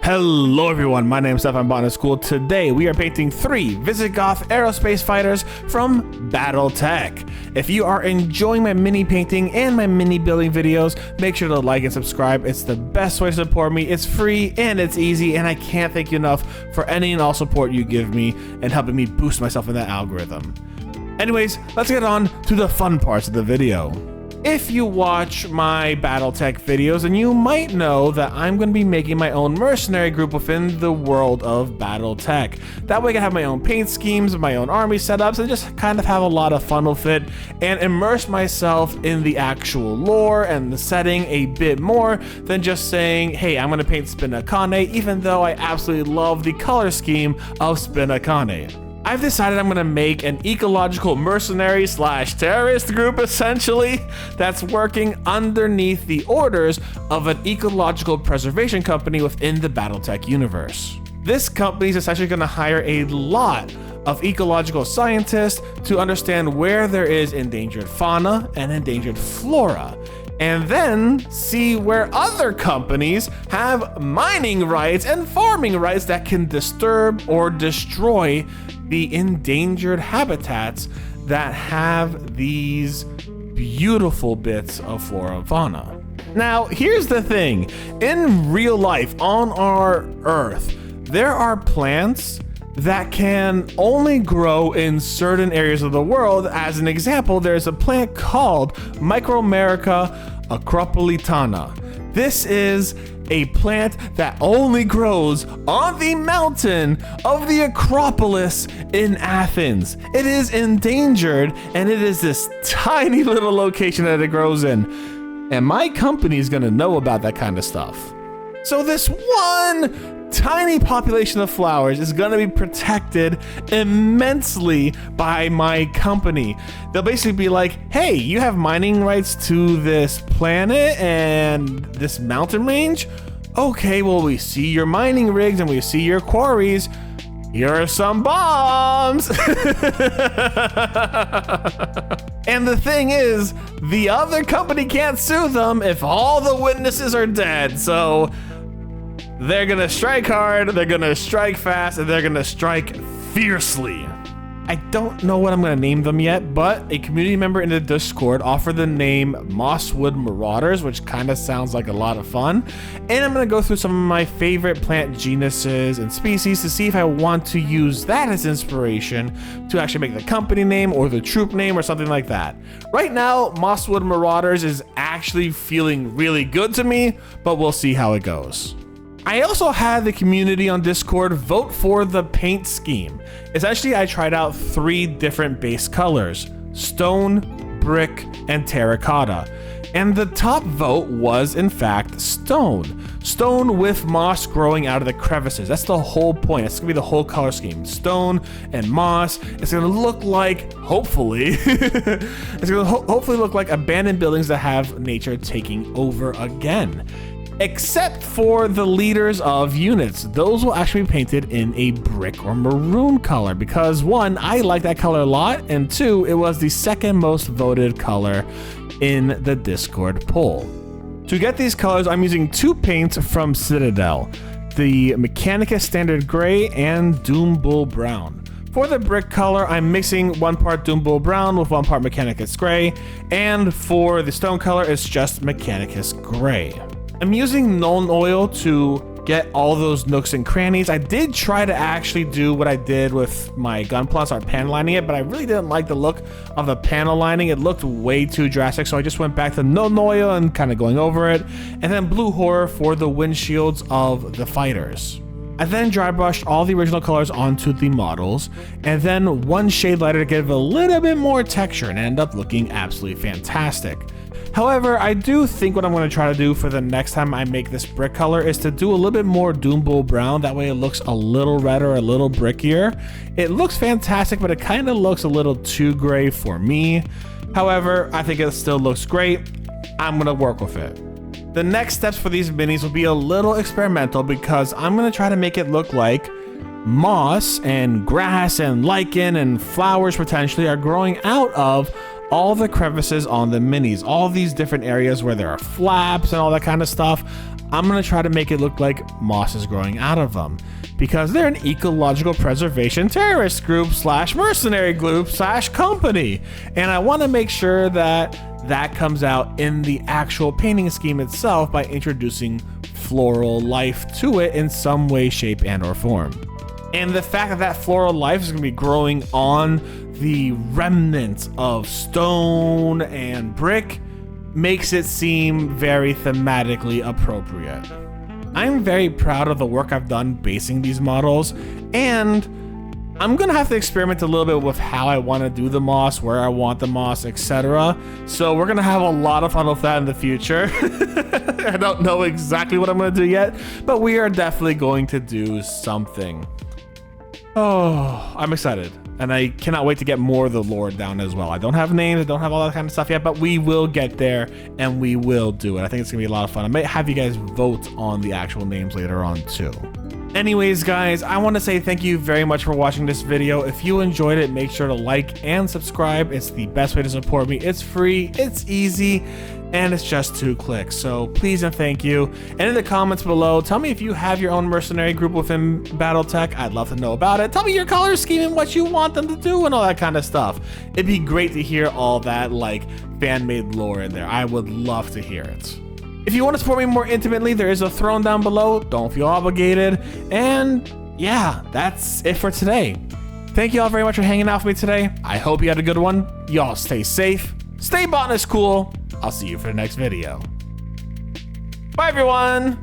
Hello everyone, my name is Steph, I'm Botanist Cool. Today we are painting 3 Visigoth Aerospace fighters from Battletech. If you are enjoying my mini painting and my mini building videos, make sure to like and subscribe. It's the best way to support me. It's free and it's easy, and I can't thank you enough for any and all support you give me and helping me boost myself in that algorithm. Anyways, let's get on to the fun parts of the video. If you watch my Battletech videos, then you might know that I'm going to be making my own mercenary group within the world of Battletech. That way I can have my own paint schemes, my own army setups, and just kind of have a lot of fun with it and immerse myself in the actual lore and the setting a bit more than just saying, hey, I'm going to paint Spinakane, even though I absolutely love the color scheme of Spinakane. I've decided I'm gonna make an ecological mercenary slash terrorist group, essentially, that's working underneath the orders of an ecological preservation company within the Battletech universe. This company is essentially gonna hire a lot of ecological scientists to understand where there is endangered fauna and endangered flora, and then see where other companies have mining rights and farming rights that can disturb or destroy the endangered habitats that have these beautiful bits of flora and fauna. Now, here's the thing. In real life, on our Earth, there are plants that can only grow in certain areas of the world. As an example, there's a plant called Micromerica acropolitana. This is a plant that only grows on the mountain of the Acropolis in Athens. It is endangered, and it is this tiny little location that it grows in. And my company is gonna know about that kind of stuff. So this one tiny population of flowers is gonna be protected immensely by my company. They'll basically be like, hey, you have mining rights to this planet and this mountain range? Okay, well, we see your mining rigs and we see your quarries. Here are some bombs. And the thing is, the other company can't sue them if all the witnesses are dead. So they're gonna strike hard, they're gonna strike fast, and they're gonna strike fiercely. I don't know what I'm gonna name them yet, but a community member in the Discord offered the name Mosswood Marauders, which kind of sounds like a lot of fun. And I'm gonna go through some of my favorite plant genuses and species to see if I want to use that as inspiration to actually make the company name or the troop name or something like that. Right now, Mosswood Marauders is actually feeling really good to me, but we'll see how it goes. I also had the community on Discord vote for the paint scheme. Essentially, I tried out 3 different base colors: stone, brick, and terracotta. And the top vote was, in fact, stone. Stone with moss growing out of the crevices. That's the whole point. It's gonna be the whole color scheme. Stone and moss. It's gonna look like, hopefully, it's gonna hopefully look like abandoned buildings that have nature taking over again. Except for the leaders of units. Those will actually be painted in a brick or maroon color because 1, I like that color a lot, and 2, it was the second most voted color in the Discord poll. To get these colors, I'm using 2 paints from Citadel, the Mechanicus Standard Gray and Doom Bull Brown. For the brick color, I'm mixing 1 part Doom Bull Brown with 1 part Mechanicus Gray, and for the stone color, it's just Mechanicus Gray. I'm using Nuln Oil to get all those nooks and crannies. I did try to actually do what I did with my Gunpla, start panel lining it, but I really didn't like the look of the panel lining. It looked way too drastic, so I just went back to Nuln Oil and kind of going over it, and then Blue Horror for the windshields of the fighters. I then dry brushed all the original colors onto the models, and then 1 shade lighter to give a little bit more texture, and end up looking absolutely fantastic. However, I do think what I'm going to try to do for the next time I make this brick color is to do a little bit more Doom Bull Brown. That way it looks a little redder, a little brickier. It looks fantastic, but it kind of looks a little too gray for me. However, I think it still looks great. I'm going to work with it. The next steps for these minis will be a little experimental because I'm going to try to make it look like moss and grass and lichen and flowers potentially are growing out of all the crevices on the minis, all these different areas where there are flaps and all that kind of stuff. I'm gonna try to make it look like moss is growing out of them, because they're an ecological preservation terrorist group slash mercenary group slash company. And I wanna make sure that that comes out in the actual painting scheme itself by introducing floral life to it in some way, shape, and or form. And the fact that that floral life is going to be growing on the remnants of stone and brick makes it seem very thematically appropriate. I'm very proud of the work I've done basing these models, and I'm gonna have to experiment a little bit with how I want to do the moss, where I want the moss, etc. So we're gonna have a lot of fun with that in the future. I don't know exactly what I'm gonna do yet, but we are definitely going to do something. Oh, I'm excited. And I cannot wait to get more of the lore down as well. I don't have names, I don't have all that kind of stuff yet, but we will get there and we will do it. I think it's gonna be a lot of fun. I might have you guys vote on the actual names later on too. Anyways, guys, I want to say thank you very much for watching this video. If you enjoyed it, make sure to like and subscribe. It's the best way to support me. It's free, it's easy, and it's just 2 clicks. So please and thank you. And in the comments below, tell me if you have your own mercenary group within Battletech. I'd love to know about it. Tell me your color scheme and what you want them to do and all that kind of stuff. It'd be great to hear all that like fan-made lore in there. I would love to hear it. If you want to support me more intimately, there is a throne down below. Don't feel obligated. And yeah, that's it for today. Thank you all very much for hanging out with me today. I hope you had a good one. Y'all stay safe. Stay Botanist Cool. I'll see you for the next video. Bye, everyone.